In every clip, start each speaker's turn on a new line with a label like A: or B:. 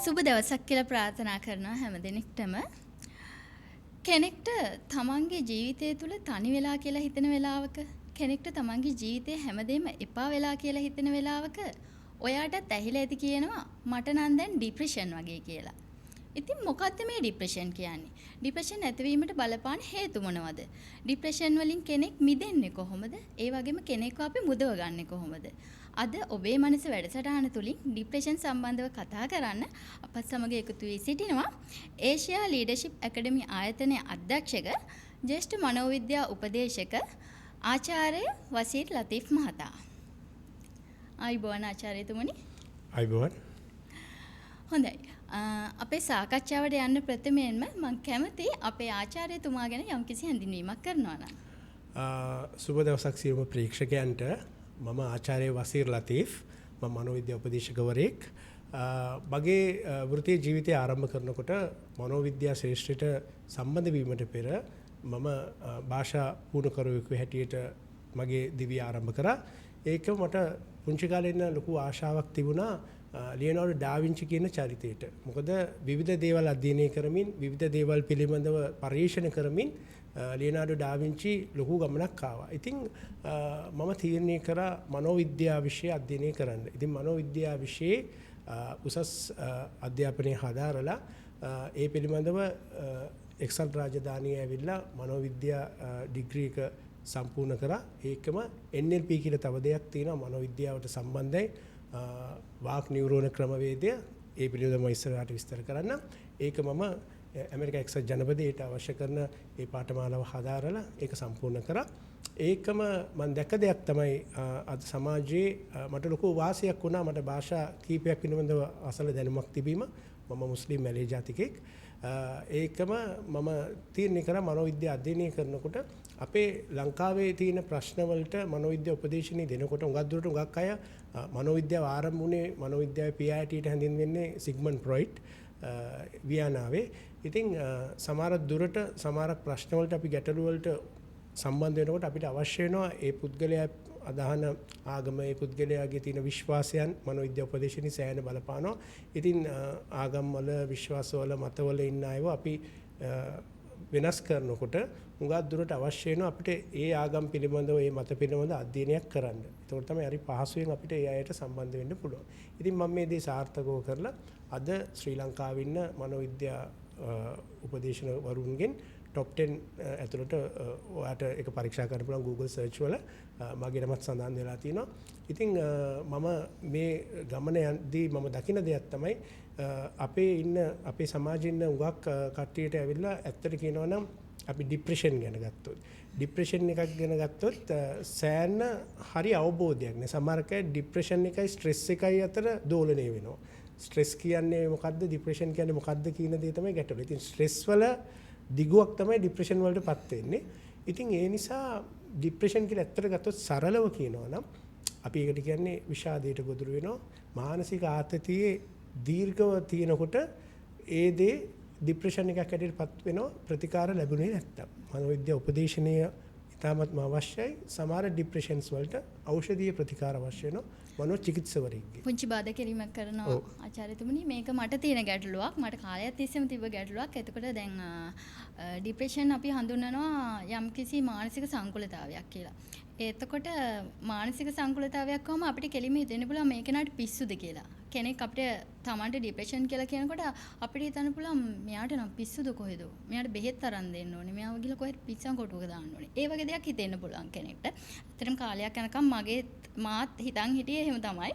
A: සුබ දවසක් කියලා ප්‍රාර්ථනා කරනවා හැම දිනෙකටම. කෙනෙක්ට තමන්ගේ ජීවිතය තුළ තනි වෙලා කියලා හිතෙන වෙලාවක, කෙනෙක්ට තමන්ගේ ජීවිතේ හැමදේම එපා වෙලා කියලා හිතෙන වෙලාවක ඔයාටත් ඇහිලා ඇති කියනවා මට නම් දැන් ડિප්‍රෙෂන් වගේ කියලා. ඉතින් මොකද්ද මේ ડિප්‍රෙෂන් කියන්නේ? ડિප්‍රෙෂන් ඇතිවීමට බලපාන හේතු මොනවද? ડિප්‍රෙෂන් වලින් කෙනෙක් මිදෙන්නේ කොහොමද? ඒ වගේම කෙනෙක්ව අපි මුදව ගන්නෙ කොහොමද? අද ඔබේ මනස වැඩසටහන තුලින් ડિප්‍රෙෂන් සම්බන්ධව කතා කරන්න අපත් සමග එකතු වී සිටිනවා ඒෂියා ලීඩර්ෂිප් ඇකඩමි ආයතනයේ අධ්‍යක්ෂක ජ්‍යෙෂ්ඨ මනෝවිද්‍යා උපදේශක ආචාර්ය වසීර් ලතීෆ් මහතා. ආයුබෝවන් ආචාර්යතුමනි.
B: ආයුබෝවන්.
A: හොඳයි. අපේ සාකච්ඡාවට යන්න ප්‍රථමයෙන්ම මම කැමති අපේ ආචාර්යතුමා ගැන යම්කිසි හැඳින්වීමක් කරනවා නම්.
B: සුබ දවසක් සියලුම ප්‍රේක්ෂකයන්ට. මම ආචාර්ය වසීර් ලතීෆ්, මම මනෝවිද්‍යා උපදේශකවරයෙක්. මගේ වෘත්තීය ජීවිතය ආරම්භ කරනකොට මනෝවිද්‍යා ශ්‍රේෂ්ඨයට සම්බන්ධ වීමට පෙර මම භාෂා පුහුණුකරුවෙකු හැටියට මගේ දිවිය ආරම්භ කරා. ඒක මට පුංචි කාලේ ඉඳන් ලොකු ආශාවක් තිබුණා ලියනාඩෝ ඩා වින්චි කියන චරිතයට. මොකද විවිධ දේවල් අධ්‍යයනය කරමින්, විවිධ දේවල් පිළිබඳව පරීක්ෂණ කරමින් ලියනාඩෝ ඩා වින්චි ලොකු ගමනක් ආවා. ඉතින් මම තීරණය කරා මනෝවිද්‍යා විෂය අධ්‍යයනය කරන්න. ඉතින් මනෝවිද්‍යා විෂයේ උසස් අධ්‍යාපනය හදාරලා ඒ පිළිබඳව එක්සත් රාජධානියේ ඇවිල්ලා මනෝවිද්‍යා ඩිග්‍රී එක සම්පූර්ණ කරා. ඒකම NLP කියලා තව දෙයක් තියෙනවා මනෝවිද්‍යාවට සම්බන්ධයි. වාක් නියුරෝන ක්‍රමවේදය. ඒ පිළිබඳව මම ඉස්සරහට විස්තර කරන්න. ඒක මම ඇමරිකා එක්සත් ජනපදයට අවශ්‍ය කරන ඒ පාඨමාලාව හදාරලා ඒක සම්පූර්ණ කරා. ඒකම මම දැක්ක දෙයක් තමයි අද සමාජයේ මට ලොකු වාසියක් වුණා. මට භාෂා කීපයක් පිළිබඳව අසල දැනුමක් තිබීම. මම මුස්ලිම් මැලේ ජාතිකයෙක්. ඒකම මම තීරණය කරා මනෝවිද්‍යාව අධ්‍යයනය කරනකොට අපේ ලංකාවේ තියෙන ප්‍රශ්න වලට මනෝවිද්‍යාව උපදේශනය දෙනකොට උඟක් දුරට උඟක් අය මනෝවිද්‍යාව ආරම්භ වුණේ මනෝවිද්‍යාවේ PITට හැඳින්වෙන්නේ සිග්මන්ඩ් ෆ්‍රොයිඩ් වියනාවේ. ඉතින් සමහර දුරට සමහර ප්‍රශ්න වලට අපි ගැටලු වලට සම්බන්ධ වෙනකොට අපිට අවශ්‍ය වෙනවා ඒ පුද්ගලයා අදහන ආගම, ඒ පුද්ගලයාගේ තියෙන විශ්වාසයන් මනෝවිද්‍යා උපදේශනයේ සෑහෙන බලපානවා. ඉතින් ආගම් වල, විශ්වාස වල, මතවල ඉන්න අයව අපි වෙනස් කරනකොට උඟක් දුරට අවශ්‍ය වෙනවා අපිට ඒ ආගම් පිළිබඳව, ඒ මත පිළිබඳව අධ්‍යයනයක් කරන්න. ඒකට තමයි හරි පහසුවෙන් අපිට ඒ අයට සම්බන්ධ වෙන්න පුළුවන්. ඉතින් මම මේ දේ සාර්ථකව කරලා අද ශ්‍රී ලංකාවේ ඉන්න මනෝවිද්‍යා උපදේශකවරුන්ගෙන් top 10 ඇතුළට ඔයාට ඒක පරීක්ෂා කරන්න පුළුවන් Google search වල මගේ නමත් සඳහන් වෙලා තියෙනවා. ඉතින් මම මේ ගමන යද්දී මම දකින දෙයක් තමයි අපේ සමාජයේ ඉන්න උගක් කට්ටියට ඇවිල්ලා ඇත්තට කියනවා නම් අපි ડિප්‍රෙෂන් ගැන ගත්තොත්, ડિප්‍රෙෂන් එකක් ගැන ගත්තොත් සෑහෙන හරි අවබෝධයක් නෑ. සමහරක ડિප්‍රෙෂන් එකයි ස්ට්‍රෙස් එකයි අතර දෝලණය වෙනවා. ස්ට්‍රෙස් කියන්නේ මොකද්ද, ડિප්‍රෙෂන් කියන්නේ මොකද්ද කියන දේ තමයි ගැටලුව. ඉතින් ස්ට්‍රෙස් වල දිගුවක් තමයි ડિප්‍රෙෂන් වලටපත් වෙන්නේ. ඉතින් ඒ නිසා ડિප්‍රෙෂන් කියලා ඇත්තට ගත්තොත් සරලව කියනවා නම් අපි ඒකට කියන්නේ විෂාදයට ගොදුරු වෙනවා. මානසික ආතතියේ දීර්ඝව තියෙනකොට ඒ දේ ડિප්‍රෙෂන් එකක් ඇටටපත් වෙනවා ප්‍රතිකාර ලැබුණේ නැත්තම්. මනෝවිද්‍යා උපදේශනය ඉතාමත්ම අවශ්‍යයි. සමහර ડિප්‍රෙෂන්ස් වලට ඖෂධීය ප්‍රතිකාර අවශ්‍ය වෙනවා. මනෝ චිකිත්සකවරයෙක්ගේ.
A: පුංචි බාධා කිරීමක් කරනවා ආචාර්යතුමනි. මේක මට තියෙන ගැටලුවක්. මට කාලයක් තිස්සේම තිබ්බ ගැටලුවක්. එතකොට දැන් ડિප්‍රෙෂන් අපි හඳුන්වනවා යම්කිසි මානසික සංකුලතාවයක් කියලා. එතකොට මානසික සංකුලතාවයක් වම අපිට කෙලින්ම හිතෙන්න පුළුවන් මේ කෙනාට පිස්සුද කියලා. කෙනෙක් අපිට තමන්ට ડિප්‍රෙෂන් කියලා කියනකොට අපිට හිතන්න පුළුවන් මෙයාට නම් පිස්සුද කොහෙද? මෙයාට බෙහෙත් අරන් දෙන්න ඕනේ. මෙයාව ගිහලා කොහෙද පිස්සන් කොටුවක දාන්න ඕනේ. ඒ වගේ දෙයක් හිතෙන්න පුළුවන් කෙනෙක්ට. ඇත්තටම කාලයක් යනකම් මාත් හිතන් හිටියේ එහෙම තමයි.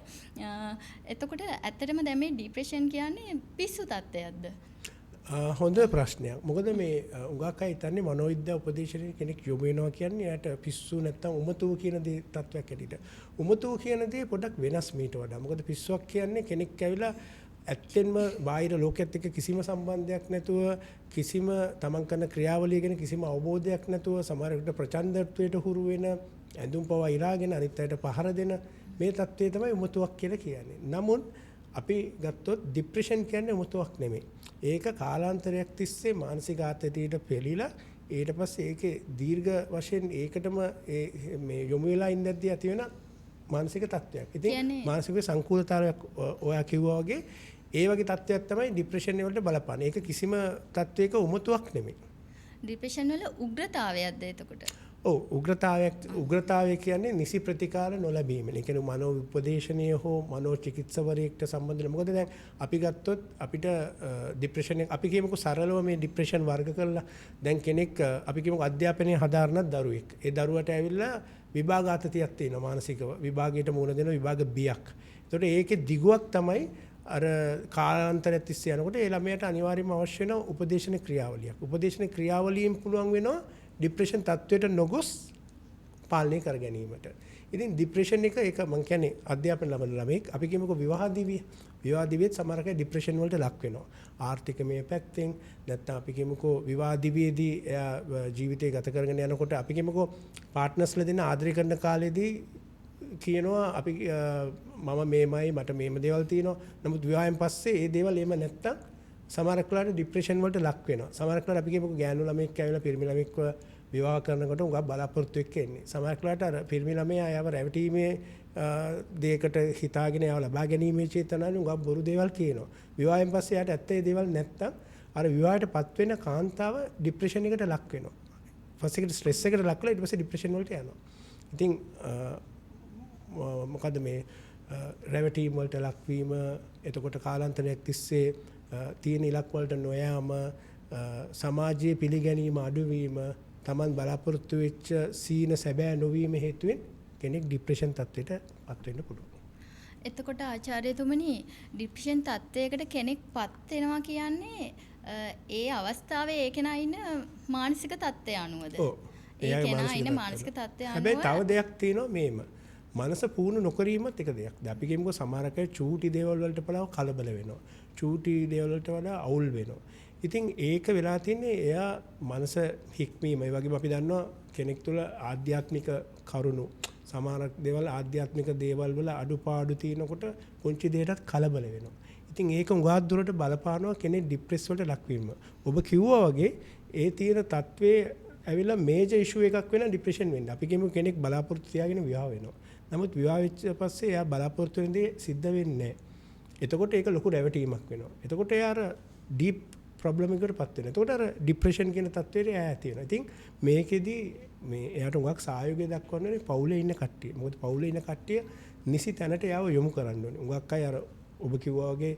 A: එතකොට ඇත්තටම දැන් මේ ડિප්‍රෙෂන් කියන්නේ පිස්සු තත්ත්වයක්ද?
B: හොඳ ප්‍රශ්නයක්. මොකද මේ උගක් අය හිතන්නේ මනෝවිද්‍යා උපදේශනයේ කෙනෙක් යොමු වෙනවා කියන්නේ එයාට පිස්සු නැත්තම් උමතුව කියන දේ තත්වයක් ඇටියට. උමතුව කියන දේ පොඩ්ඩක් වෙනස් මීට වඩා. මොකද පිස්සුවක් කියන්නේ කෙනෙක් ඇවිලා ඇත්තෙන්ම බාහිර ලෝකෙත් එක්ක කිසිම සම්බන්ධයක් නැතුව, කිසිම තමන් කරන ක්‍රියාවලිය ගැන කිසිම අවබෝධයක් නැතුව, සමහර විට ප්‍රචණ්ඩත්වයට හුරු වෙන, ඇඳුම් පවා ඉරාගෙන අනිත් අයට පහර දෙන මේ තත්ත්වය තමයි උමතුවක් කියලා කියන්නේ. නමුත් අපි ගත්තොත් ડિප්‍රෙෂන් කියන්නේ උමතුවක් නෙමෙයි. ඒක කාලාන්තරයක් තිස්සේ මානසික ආතතියට පෙළීලා ඊට පස්සේ ඒකේ දීර්ඝ වශයෙන් ඒකටම මේ යොමු වෙලා ඉඳද්දී ඇති වෙන මානසික තත්ත්වයක්. ඉතින් මානසික සංකූලතාවයක් ඔයා කිව්වා වගේ ඒ වගේ තත්ත්වයක් තමයි ડિප්‍රෙෂන් වලට බලපාන්නේ. ඒක කිසිම තත්ත්වයක උමතුවක් නෙමෙයි.
A: ડિප්‍රෙෂන් වල උග්‍රතාවයක්ද එතකොට?
B: ඔව් උග්‍රතාවය කියන්නේ නිසි ප්‍රතිකාර නොලැබීම. ඒ කියන්නේ මනෝ උපදේශනීය හෝ මනෝ චිකිත්සකවරයෙක්ට සම්බන්ධ. මොකද දැන් අපි ගත්තොත් අපිට ડિප්‍රෙෂන් එක අපි කියමුකෝ සරලව මේ ડિප්‍රෙෂන් වර්ග කරලා දැන් කෙනෙක් අපි කියමුකෝ අධ්‍යාපනයේ හදාරන දරුවෙක්. ඒ දරුවට ඇවිල්ලා විභාග ආතතියක් තියෙනවා මානසිකව. විභාගයට මුහුණ දෙන විභාග බියක්. ඒතකොට ඒකේ දිගුවක් තමයි අර කාලාන්තරයක් තිස්සේ යනකොට ඒ ළමයට අනිවාර්යයෙන්ම අවශ්‍ය වෙන උපදේශන ක්‍රියාවලියක්. උපදේශන ක්‍රියාවලියෙන් පුළුවන් වෙනවා ડિප්‍රෙෂන් තත්ත්වයට නොගොස් පාලනය කර ගැනීමට. ඉතින් ડિප්‍රෙෂන් එක ඒක මම කියන්නේ අධ්‍යාපන ලබන ළමෙක් අපි කියමුකෝ විවාහදිවියෙත් සමහරක ડિප්‍රෙෂන් වලට ලක් වෙනවා. ආර්ථිකමය පැත්තෙන් නැත්නම් අපි කියමුකෝ විවාහදිවියේදී එයා ජීවිතය ගත කරගෙන යනකොට අපි කියමුකෝ පාර්ට්නර්ස්ලා දෙන ආදරය කරන කාලෙදී කියනවා අපි මම මේමයි මට මේම දේවල් තියෙනවා. නමුත් විවාහයෙන් පස්සේ ඒ දේවල් එහෙම නැත්තම් සමහරක් වෙලාවට ડિප්‍රෙෂන් වලට ලක් වෙනවා. සමහරක් වෙලාවට අපි කියමුකෝ ගෑනු ළමෙක් ඇවිල්ලා පිරිමි ළමෙක්ව විවාහ කරනකොට උගා බලාපොරොත්තු එක්ක එන්නේ. සමහරක් වෙලාවට අර පිරිමි ළමයා යව රැවටීමේ දෙයකට හිතාගෙන යව ලබා ගැනීමේ චේතනාවෙන් උගා බොරු දේවල් කියනවා. විවාහයෙන් පස්සේ යාට ඇත්තේ දේවල් නැත්තම් අර විවාහයටපත් වෙන කාන්තාව ඩිප්‍රෙෂන් එකට ලක් වෙනවා. ෆස්ට් එකට ස්ට්‍රෙස් එකට ලක් වෙලා ඊට පස්සේ ඩිප්‍රෙෂන් වලට යනවා. ඉතින් මොකද මේ රැවටීම් වලට ලක්වීම එතකොට කාලාන්තරයක් තිස්සේ තියෙන ඉලක්ක වලට නොයාම සමාජයේ පිළිගැනීම අඩුවීම Taman බලාපොරොත්තු වෙච්ච සීන සැබෑ නොවීම හේතුවෙන් කෙනෙක් ડિප්‍රෙෂන් තත්ත්වයට පත් වෙන්න පුළුවන්.
A: එතකොට ආචාර්යතුමනි ડિප්‍රෙෂන් තත්ත්වයකට කෙනෙක් පත් වෙනවා කියන්නේ ඒ අවස්ථාවේ ඒ කෙනා ඉන්න මානසික තත්ත්වය අනුවද?
B: ඔව්.
A: ඒ කෙනා ඉන්න මානසික තත්ත්වය අනුව
B: හැබැයි තව දෙයක් තියෙනවා මේම. මනස පුහුණු නොකිරීමත් එක දෙයක්. දැන් අපි කියමුකෝ සමහරක චූටි දේවල් වලට පලාව කලබල වෙනවා. චූටි දේවල් වලට වඩා අවුල් වෙනවා. ඉතින් ඒක වෙලා තින්නේ එයා මනස හික්මීම. ඒ වගේම අපි දන්නවා කෙනෙක් තුළ ආධ්‍යාත්මික කරුණු සමහරක් දේවල් ආධ්‍යාත්මික දේවල් වල අඩුපාඩු තියෙනකොට පුංචි දෙයකටත් කලබල වෙනවා. ඉතින් ඒක උගාක් දුරට බලපානවා කෙනෙක් ડિප්‍රෙස් වලට ලක්වීම. ඔබ කිව්වා වගේ ඒ තියෙන තත්වයේ ඇවිල්ලා මේජර් ඉෂුව එකක් වෙන ડિප්‍රෙෂන් වෙන්න. අපි කියමු කෙනෙක් බලාපොරොත්තු තියාගෙන විවාහ වෙනවා. නමුත් විවාහ වෙච්ච පස්සේ එයා බලාපොරොත්තු වෙන දේ සිද්ධ වෙන්නේ නැහැ. එතකොට ඒක ලොකු රැවටීමක් වෙනවා. එතකොට එයා අර ඩීප් ප්‍රොබ්ලම් එකකටපත් වෙනවා. එතකොට අර ડિප්‍රෙෂන් කියන තත්ත්වයට එයා ඇති වෙනවා. ඉතින් මේකෙදි මේ එයාට උගක් සහයෝගය දක්වන්නේ පවුලේ ඉන්න කට්ටිය. මොකද පවුලේ ඉන්න කට්ටිය නිසි තැනට එයාව යොමු කරන්න ඕනේ. උගක් අය අර ඔබ කිව්වා වගේ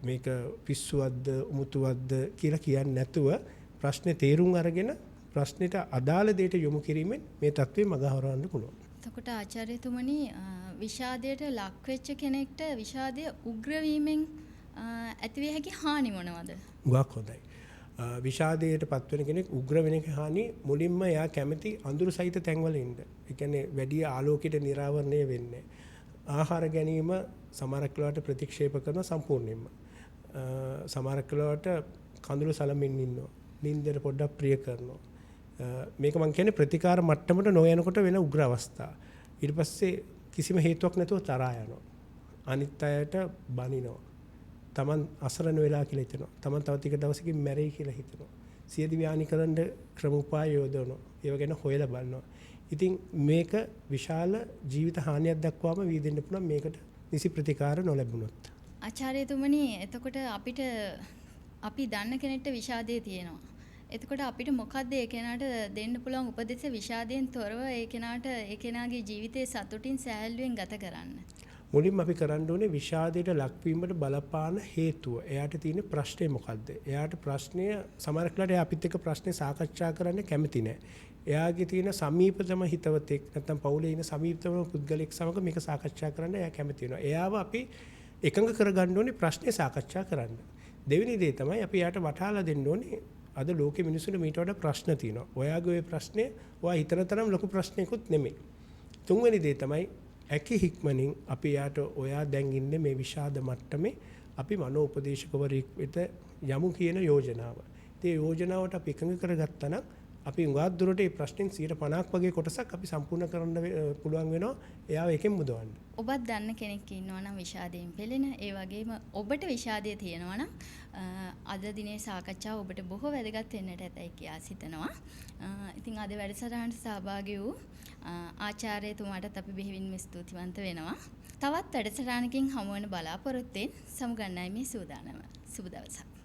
B: මේක පිස්සුවක්ද උමුතුවක්ද කියලා කියන්නේ නැතුව ප්‍රශ්නේ තේරුම් අරගෙන ප්‍රශ්නෙට අදාළ දෙයට යොමු කිරීමෙන් මේ තත්ත්වය මගහරවන්න පුළුවන්.
A: එතකොට ආචාර්යතුමනි විෂාදයට ලක් වෙච්ච කෙනෙක්ට විෂාදය උග්‍ර වීමෙන් ඇතිවිය හැකි හානි මොනවද?
B: උගක් හොඳයි. විෂාදයට පත්වෙන කෙනෙක් උග්‍ර වෙන හානි මුලින්ම එයා කැමති අඳුරු සහිත තැන්වල ඉන්න. ඒ කියන්නේ වැඩි ආලෝකයට නිරාවරණය වෙන්නේ. ආහාර ගැනීම සමහරක් වෙලාවට ප්‍රතික්ෂේප කරන සම්පූර්ණයෙන්ම. සමහරක් වෙලාවට කඳුළු සලමින් ඉන්නවා. නින්දට පොඩ්ඩක් ප්‍රිය කරනවා. මේක මම කියන්නේ ප්‍රතිකාර මට්ටමට නොයනකොට වෙන උග්‍ර අවස්ථා. ඊට පස්සේ කිසිම හේතුවක් නැතුව තරහා යනවා. අනිත් අයට බනිනවා. Taman අසරණ වෙලා කියලා හිතනවා. Taman තව ටික දවසකින් මැරෙයි කියලා හිතනවා. සියදි ව්‍යානි කරන්න ක්‍රම උපාය යොදවනවා. ඒව ගැන හොයලා බලනවා. ඉතින් මේක විශාල ජීවිත හානියක් දක්වාම වීදෙන්න පුළුවන් මේකට නිසි ප්‍රතිකාර නොලැබුණොත්.
A: ආචාර්යතුමනි එතකොට අපි දන්න කෙනෙක්ට විෂාදය තියෙනවා. එතකොට අපිට මොකද්ද ඒ කෙනාට දෙන්න පුළුවන් උපදෙස් විෂාදයෙන් තොරව ඒ කෙනාට ඒ කෙනාගේ ජීවිතේ සතුටින් සැහැල්ලුවෙන් ගත කරන්න?
B: මුලින්ම අපි කරන්න ඕනේ විෂාදයට ලක්වීමට බලපාන හේතුව. එයාට තියෙන ප්‍රශ්නේ මොකද්ද? එයාට ප්‍රශ්නය සමහරක්ලාට එයා අපිත් එක්ක ප්‍රශ්නේ සාකච්ඡා කරන්න කැමති නැහැ. එයාගේ තියෙන සමීපතම හිතවතෙක් නැත්නම් පවුලේ ඉන්න සමීපතම පුද්ගලෙක් සමග මේක සාකච්ඡා කරන්න එයා කැමති වෙනවා. එයාව අපි එකඟ කරගන්න ඕනේ ප්‍රශ්නේ සාකච්ඡා කරන්න. දෙවෙනි දේ තමයි අපි එයාට වටහාලා දෙන්න ඕනේ අද ලෝකෙ මිනිස්සුන්ට මීට වඩා ප්‍රශ්න තියෙනවා. ඔයාගේ ওই ප්‍රශ්නේ ඔයා හිතන තරම් ලොකු ප්‍රශ්නයක්වත් නෙමෙයි. තුන්වෙනි දේ තමයි ඇකි හික්මනින් අපි යාට ඔයා දැන් ඉන්නේ මේ විෂාද මට්ටමේ අපි මනෝ උපදේශකවරයෙක් වෙත යමු කියන යෝජනාව. ඒ යෝජනාවට අපි එකඟ කරගත්තා නම් අපි උගත් දුරට මේ ප්‍රශ්නෙන් 50% වගේ කොටසක් අපි සම්පූර්ණ කරන්න පුළුවන් වෙනවා එයාව එකෙන් මුදවන්න.
A: ඔබත් දන්න කෙනෙක් ඉන්නවා නම් විෂාදයෙන් පෙළෙන, ඒ වගේම ඔබට විෂාදය තියෙනවා නම් අද දිනේ සාකච්ඡාව ඔබට බොහෝ වැදගත් වෙන්නට ඇතයි කියා සිතනවා. ඉතින් අද වැඩසටහනට සහභාගී වූ ආචාර්යතුමාටත් අපි බෙහෙවින්ම ස්තුතිවන්ත වෙනවා. තවත් වැඩසටහනකින් හමු වෙන බලාපොරොත්තුෙන් සමුගන්නයි මේ සූදානම. සුබ දවසක්.